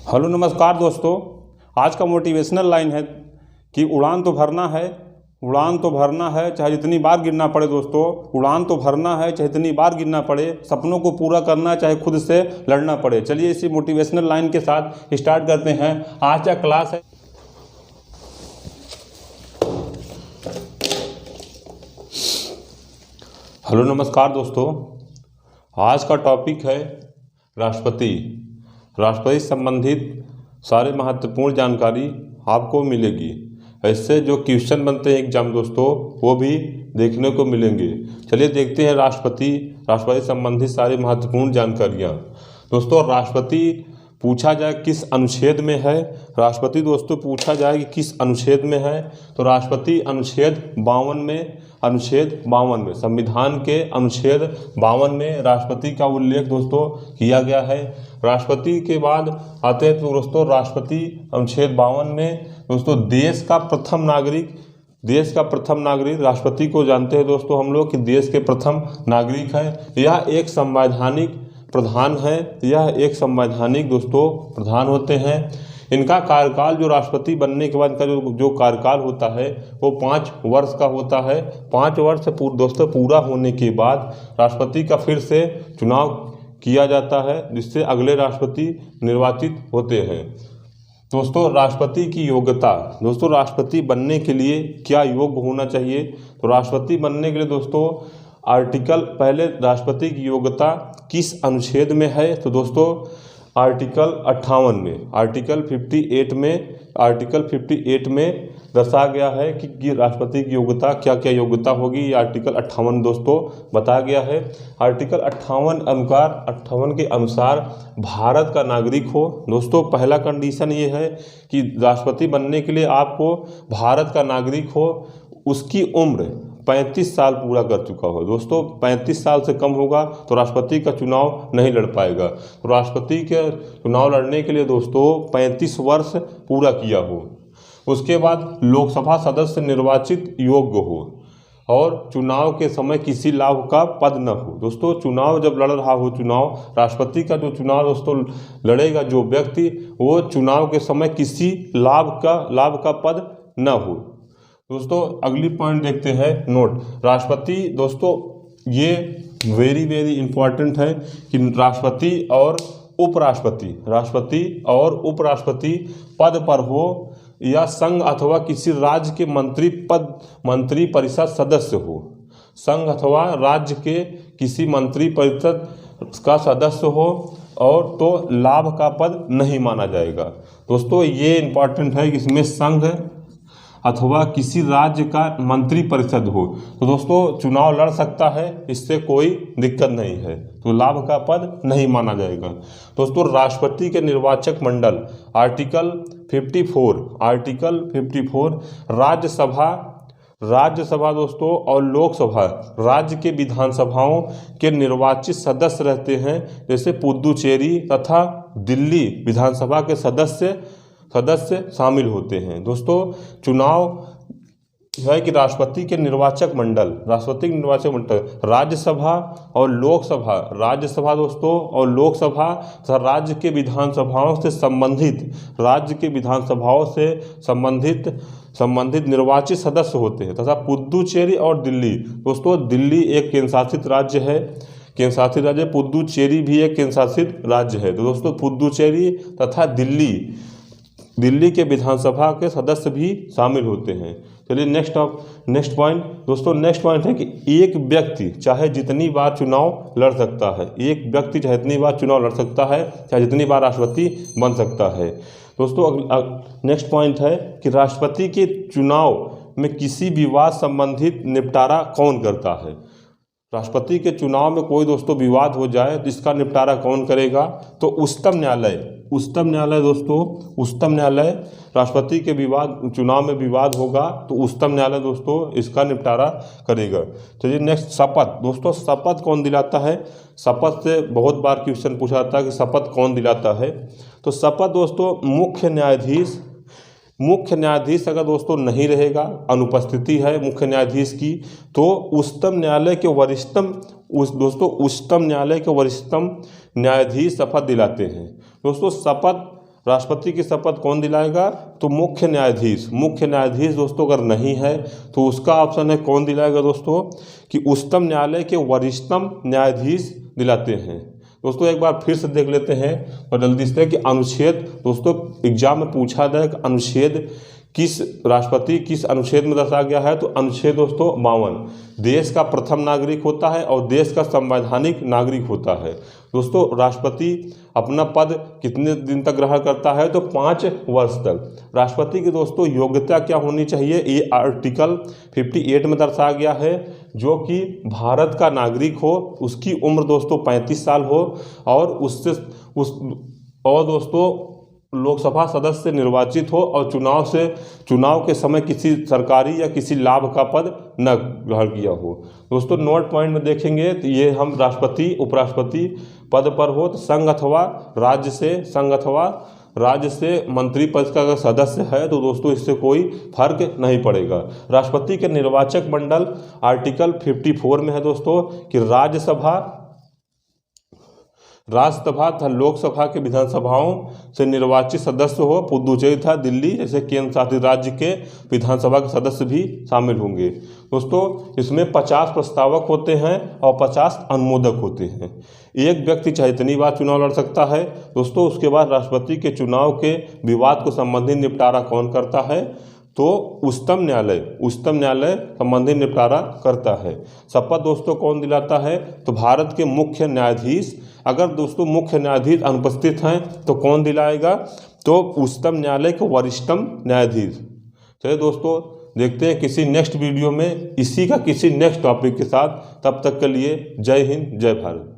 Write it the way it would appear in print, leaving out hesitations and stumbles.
Hello नमस्कार दोस्तों। आज का मोटिवेशनल लाइन है कि उड़ान तो भरना है, उड़ान तो भरना है चाहे जितनी बार गिरना पड़े। दोस्तों उड़ान तो भरना है चाहे जितनी बार गिरना पड़े, सपनों को पूरा करना चाहे खुद से लड़ना पड़े। चलिए इसी मोटिवेशनल लाइन के साथ स्टार्ट करते हैं। आज का क्लास है हेलो नमस्कार दोस्तों। आज का टॉपिक है राष्ट्रपति। राष्ट्रपति से संबंधित सारे महत्वपूर्ण जानकारी आपको मिलेगी। ऐसे जो क्वेश्चन बनते हैं एग्जाम दोस्तों वो भी देखने को मिलेंगे। चलिए देखते हैं राष्ट्रपति से संबंधित सारी महत्वपूर्ण जानकारियाँ। दोस्तों राष्ट्रपति पूछा जाए किस अनुच्छेद में है, राष्ट्रपति दोस्तों पूछा जाए कि किस अनुच्छेद में है, तो राष्ट्रपति अनुच्छेद 52 में संविधान के अनुच्छेद 52 में राष्ट्रपति का उल्लेख दोस्तों किया गया है। राष्ट्रपति के बाद आते हैं तो दोस्तों राष्ट्रपति अनुच्छेद 52 में दोस्तों देश का प्रथम नागरिक राष्ट्रपति को जानते हैं दोस्तों हम लोग कि देश के प्रथम नागरिक है। यह एक संवैधानिक प्रधान है, यह एक संवैधानिक दोस्तों प्रधान होते हैं। इनका कार्यकाल जो राष्ट्रपति बनने के बाद इनका जो कार्यकाल होता है वो 5 वर्ष का होता है। 5 वर्ष दोस्तों पूरा होने के बाद राष्ट्रपति का फिर से चुनाव किया जाता है, जिससे अगले राष्ट्रपति निर्वाचित होते हैं। दोस्तों राष्ट्रपति की योग्यता, दोस्तों राष्ट्रपति बनने के लिए क्या योग्य होना चाहिए, तो राष्ट्रपति बनने के लिए दोस्तों पहले राष्ट्रपति की योग्यता किस अनुच्छेद में है, तो दोस्तों आर्टिकल 58 में, आर्टिकल 58 में दर्शाया गया है कि राष्ट्रपति की योग्यता क्या क्या योग्यता होगी। ये आर्टिकल 58 दोस्तों बताया गया है। आर्टिकल 58 के अनुसार भारत का नागरिक हो। दोस्तों पहला कंडीशन ये है कि राष्ट्रपति बनने के लिए आपको भारत का नागरिक हो, उसकी उम्र 35 साल पूरा कर चुका हो। दोस्तों 35 साल से कम होगा तो राष्ट्रपति का चुनाव नहीं लड़ पाएगा। तो राष्ट्रपति के चुनाव लड़ने के लिए दोस्तों 35 वर्ष पूरा किया हो। उसके बाद लोकसभा सदस्य निर्वाचित योग्य हो और चुनाव के समय किसी लाभ का पद न हो। दोस्तों चुनाव जब लड़ रहा हो, राष्ट्रपति का जो चुनाव दोस्तों लड़ेगा जो व्यक्ति, वो चुनाव के समय किसी लाभ का पद न हो। दोस्तों अगली पॉइंट देखते हैं नोट। राष्ट्रपति दोस्तों ये वेरी इंपॉर्टेंट है कि राष्ट्रपति और उपराष्ट्रपति पद पर हो या संघ अथवा किसी राज्य के मंत्री परिषद सदस्य हो। संघ अथवा राज्य के किसी मंत्री परिषद का सदस्य हो और तो लाभ का पद नहीं माना जाएगा। दोस्तों ये इंपॉर्टेंट है कि इसमें संघ अथवा किसी राज्य का मंत्री परिषद हो तो दोस्तों चुनाव लड़ सकता है, इससे कोई दिक्कत नहीं है, तो लाभ का पद नहीं माना जाएगा। दोस्तों राष्ट्रपति के निर्वाचक मंडल आर्टिकल 54 राज्यसभा दोस्तों और लोकसभा राज्य के विधानसभाओं के निर्वाचित सदस्य रहते हैं। जैसे पुदुचेरी तथा दिल्ली विधानसभा के सदस्य शामिल होते हैं। दोस्तों चुनाव है कि राष्ट्रपति के निर्वाचक मंडल राज्यसभा और लोकसभा दोस्तों और लोकसभा तथा राज्य के विधानसभाओं से संबंधित निर्वाचित सदस्य होते हैं। तथा पुदुचेरी और दिल्ली, दोस्तों दिल्ली एक केंद्रशासित राज्य है, पुदुचेरी भी एक केंद्रशासित राज्य है। तो दोस्तों पुदुचेरी तथा दिल्ली के विधानसभा के सदस्य भी शामिल होते हैं। चलिए नेक्स्ट पॉइंट दोस्तों, नेक्स्ट पॉइंट है कि एक व्यक्ति चाहे जितनी बार चुनाव लड़ सकता है, चाहे जितनी बार राष्ट्रपति बन सकता है। दोस्तों नेक्स्ट पॉइंट है कि राष्ट्रपति के चुनाव में किसी विवाद संबंधित निपटारा कौन करता है। राष्ट्रपति के चुनाव में कोई दोस्तों विवाद हो जाए तो इसका निपटारा कौन करेगा, तो उच्चतम न्यायालय राष्ट्रपति के चुनाव में विवाद होगा तो उच्चतम न्यायालय दोस्तों इसका निपटारा करेगा। चलिए नेक्स्ट शपथ। दोस्तों शपथ कौन दिलाता है, शपथ से बहुत बार क्वेश्चन पूछा जाता है कि शपथ कौन दिलाता है। तो शपथ दोस्तों मुख्य न्यायाधीश अगर दोस्तों नहीं रहेगा, अनुपस्थिति है मुख्य न्यायाधीश की, तो उच्चतम न्यायालय के वरिष्ठतम न्यायाधीश शपथ दिलाते हैं। दोस्तों शपथ राष्ट्रपति की शपथ कौन दिलाएगा? तो मुख्य न्यायाधीश दोस्तों अगर नहीं है तो उसका ऑप्शन है कौन दिलाएगा दोस्तों, कि उच्चतम न्यायालय के वरिष्ठतम न्यायाधीश दिलाते हैं। दोस्तों एक बार फिर से देख लेते हैं और जल्दी से कि अनुच्छेद, दोस्तों एग्जाम में पूछा जाए कि अनुच्छेद किस अनुच्छेद में दर्शाया गया है, तो अनुच्छेद दोस्तों 52 देश का प्रथम नागरिक होता है और देश का संवैधानिक नागरिक होता है। दोस्तों राष्ट्रपति अपना पद कितने दिन तक ग्रहण करता है, तो 5 वर्ष तक। राष्ट्रपति की दोस्तों योग्यता क्या होनी चाहिए, ये आर्टिकल 58 में दर्शाया गया है, जो कि भारत का नागरिक हो, उसकी उम्र दोस्तों 35 साल हो और दोस्तों लोकसभा सदस्य निर्वाचित हो और चुनाव के समय किसी सरकारी या किसी लाभ का पद न ग्रहण किया हो। दोस्तों नोट पॉइंट में देखेंगे तो ये हम राष्ट्रपति उपराष्ट्रपति पद पर हो तो संघ अथवा राज्य से मंत्री पद का अगर सदस्य है तो दोस्तों इससे कोई फर्क नहीं पड़ेगा। राष्ट्रपति के निर्वाचक मंडल आर्टिकल 54 में है दोस्तों कि राज्यसभा तथा लोकसभा के विधानसभाओं से निर्वाचित सदस्य हो, पुदुचेरी तथा दिल्ली जैसे केंद्र शासित राज्य के विधानसभा के सदस्य भी शामिल होंगे। दोस्तों इसमें 50 प्रस्तावक होते हैं और 50 अनुमोदक होते हैं। एक व्यक्ति चाहे इतनी बार चुनाव लड़ सकता है। दोस्तों उसके बाद राष्ट्रपति के चुनाव के विवाद को संबंधित निपटारा कौन करता है, तो उच्चतम न्यायालय संबंधित निपटारा करता है। शपथ दोस्तों कौन दिलाता है, तो भारत के मुख्य न्यायाधीश। अगर दोस्तों मुख्य न्यायाधीश अनुपस्थित हैं तो कौन दिलाएगा, तो उच्चतम न्यायालय के वरिष्ठतम न्यायाधीश। चलिए दोस्तों देखते हैं किसी नेक्स्ट वीडियो में इसी का किसी नेक्स्ट टॉपिक के साथ। तब तक के लिए जय हिंद जय भारत।